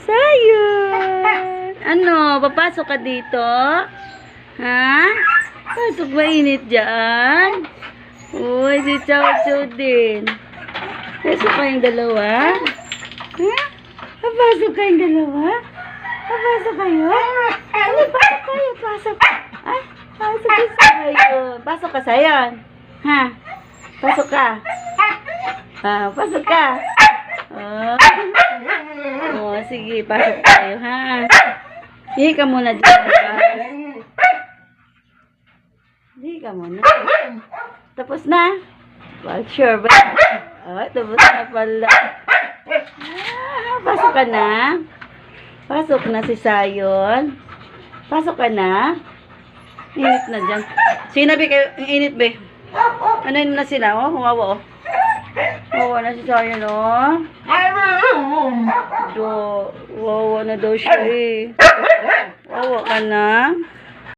Sayon! Ano? Papasok ka dito? Ha? Pasok mainit dyan? Uy, si Chow Chow din. Pasok kayong dalawa? Ha? Papasok kayong dalawa? Papasok kayo? Ano, pasok kayo? Pasok. Ay, pasok ka Sayon. Pasok ka Sayon. Ha? Pasok ka. Pasok ka. Oh, sige, pasok tayo, ha? Hihi ka muna dyan. Hihi ka muna. Tapos na? Well, sure ba? Tapos na pala. Pasok ka na? Pasok na si Sayon. Pasok ka na? Init na dyan. Sinabi kayo, init ba? Ano yun na sila, oh? Huwawa, oh. Wawa na si Sayon, oh. Wawa na daw siya, eh. Wawa ka na.